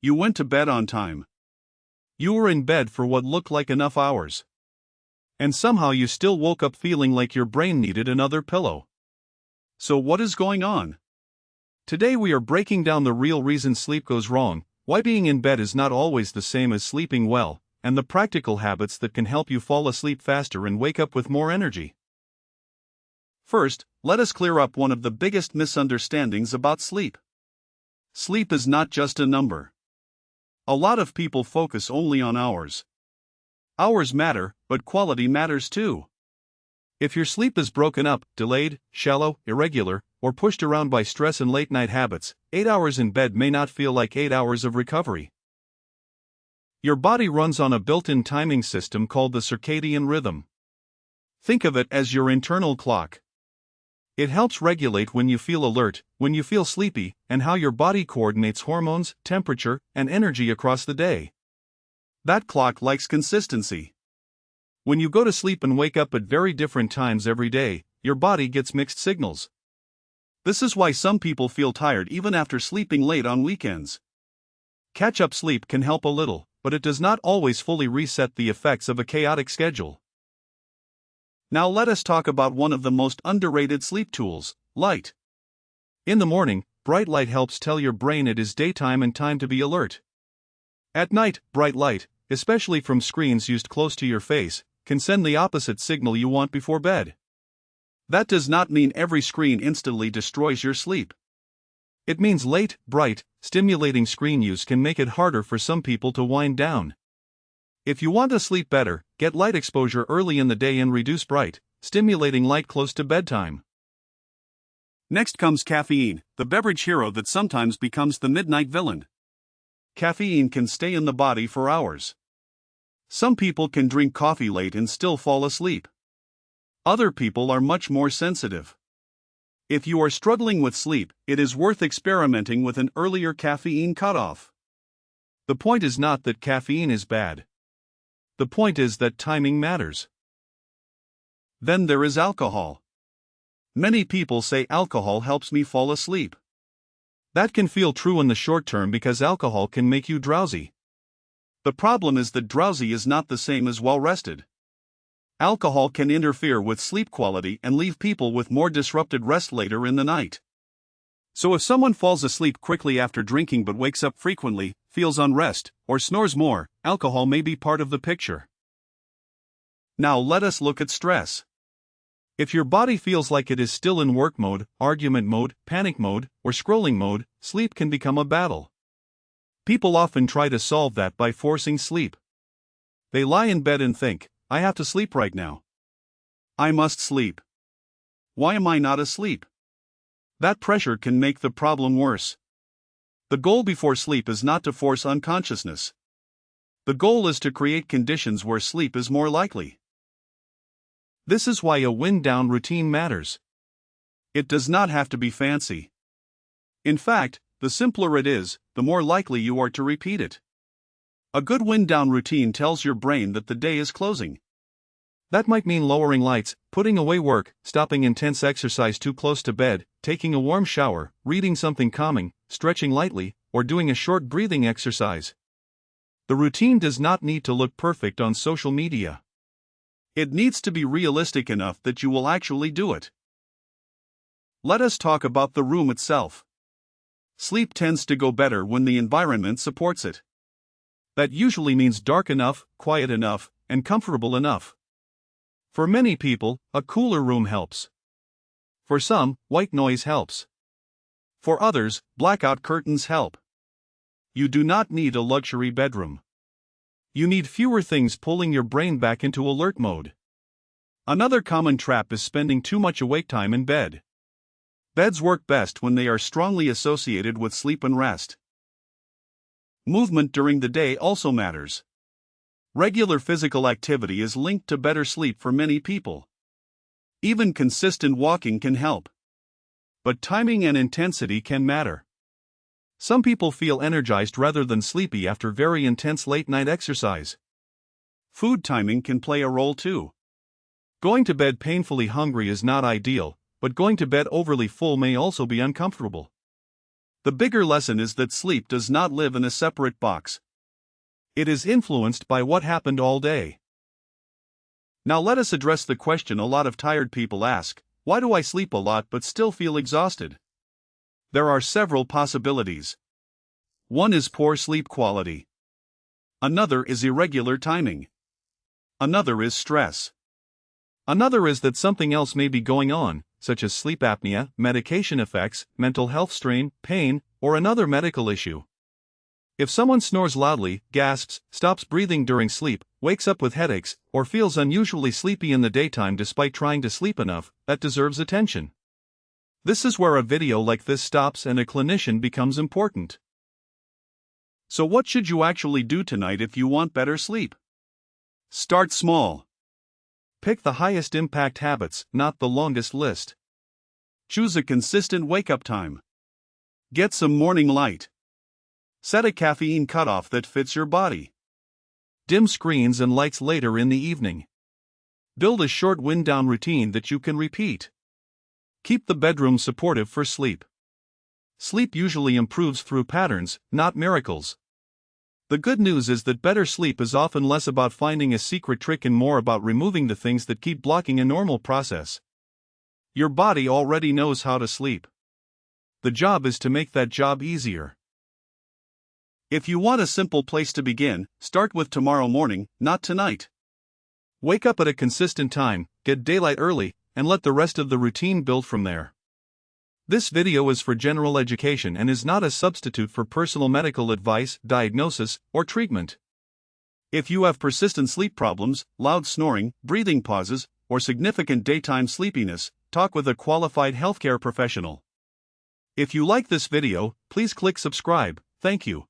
You went to bed on time. You were in bed for what looked like enough hours. And somehow you still woke up feeling like your brain needed another pillow. So what is going on? Today we are breaking down the real reason sleep goes wrong, why being in bed is not always the same as sleeping well, and the practical habits that can help you fall asleep faster and wake up with more energy. First, let us clear up one of the biggest misunderstandings about sleep. Sleep is not just a number. A lot of people focus only on hours. Hours matter, but quality matters too. If your sleep is broken up, delayed, shallow, irregular, or pushed around by stress and late-night habits, 8 hours in bed may not feel like 8 hours of recovery. Your body runs on a built-in timing system called the circadian rhythm. Think of it as your internal clock. It helps regulate when you feel alert, when you feel sleepy, and how your body coordinates hormones, temperature, and energy across the day. That clock likes consistency. When you go to sleep and wake up at very different times every day, your body gets mixed signals. This is why some people feel tired even after sleeping late on weekends. Catch-up sleep can help a little, but it does not always fully reset the effects of a chaotic schedule. Now let us talk about one of the most underrated sleep tools, light. In the morning, bright light helps tell your brain it is daytime and time to be alert. At night, bright light, especially from screens used close to your face, can send the opposite signal you want before bed. That does not mean every screen instantly destroys your sleep. It means late, bright, stimulating screen use can make it harder for some people to wind down. If you want to sleep better, get light exposure early in the day and reduce bright, stimulating light close to bedtime. Next comes caffeine, the beverage hero that sometimes becomes the midnight villain. Caffeine can stay in the body for hours. Some people can drink coffee late and still fall asleep. Other people are much more sensitive. If you are struggling with sleep, it is worth experimenting with an earlier caffeine cutoff. The point is not that caffeine is bad. The point is that timing matters. Then there is alcohol. Many people say alcohol helps me fall asleep. That can feel true in the short term because alcohol can make you drowsy. The problem is that drowsy is not the same as well rested. Alcohol can interfere with sleep quality and leave people with more disrupted rest later in the night. So if someone falls asleep quickly after drinking but wakes up frequently, feels unrest, or snores more, alcohol may be part of the picture. Now let us look at stress. If your body feels like it is still in work mode, argument mode, panic mode, or scrolling mode, sleep can become a battle. People often try to solve that by forcing sleep. They lie in bed and think, I have to sleep right now. I must sleep. Why am I not asleep? That pressure can make the problem worse. The goal before sleep is not to force unconsciousness. The goal is to create conditions where sleep is more likely. This is why a wind-down routine matters. It does not have to be fancy. In fact, the simpler it is, the more likely you are to repeat it. A good wind-down routine tells your brain that the day is closing. That might mean lowering lights, putting away work, stopping intense exercise too close to bed, taking a warm shower, reading something calming, stretching lightly, or doing a short breathing exercise. The routine does not need to look perfect on social media. It needs to be realistic enough that you will actually do it. Let us talk about the room itself. Sleep tends to go better when the environment supports it. That usually means dark enough, quiet enough, and comfortable enough. For many people, a cooler room helps. For some, white noise helps. For others, blackout curtains help. You do not need a luxury bedroom. You need fewer things pulling your brain back into alert mode. Another common trap is spending too much awake time in bed. Beds work best when they are strongly associated with sleep and rest. Movement during the day also matters. Regular physical activity is linked to better sleep for many people. Even consistent walking can help. But timing and intensity can matter. Some people feel energized rather than sleepy after very intense late-night exercise. Food timing can play a role too. Going to bed painfully hungry is not ideal, but going to bed overly full may also be uncomfortable. The bigger lesson is that sleep does not live in a separate box. It is influenced by what happened all day. Now let us address the question a lot of tired people ask: why do I sleep a lot but still feel exhausted? There are several possibilities. One is poor sleep quality. Another is irregular timing. Another is stress. Another is that something else may be going on, such as sleep apnea, medication effects, mental health strain, pain, or another medical issue. If someone snores loudly, gasps, stops breathing during sleep, wakes up with headaches, or feels unusually sleepy in the daytime despite trying to sleep enough, that deserves attention. This is where a video like this stops and a clinician becomes important. So what should you actually do tonight if you want better sleep? Start small. Pick the highest impact habits, not the longest list. Choose a consistent wake-up time. Get some morning light. Set a caffeine cutoff that fits your body. Dim screens and lights later in the evening. Build a short wind-down routine that you can repeat. Keep the bedroom supportive for sleep. Sleep usually improves through patterns, not miracles. The good news is that better sleep is often less about finding a secret trick and more about removing the things that keep blocking a normal process. Your body already knows how to sleep. The job is to make that job easier. If you want a simple place to begin, start with tomorrow morning, not tonight. Wake up at a consistent time, get daylight early, and let the rest of the routine build from there. This video is for general education and is not a substitute for personal medical advice, diagnosis, or treatment. If you have persistent sleep problems, loud snoring, breathing pauses, or significant daytime sleepiness, talk with a qualified healthcare professional. If you like this video, please click subscribe. Thank you.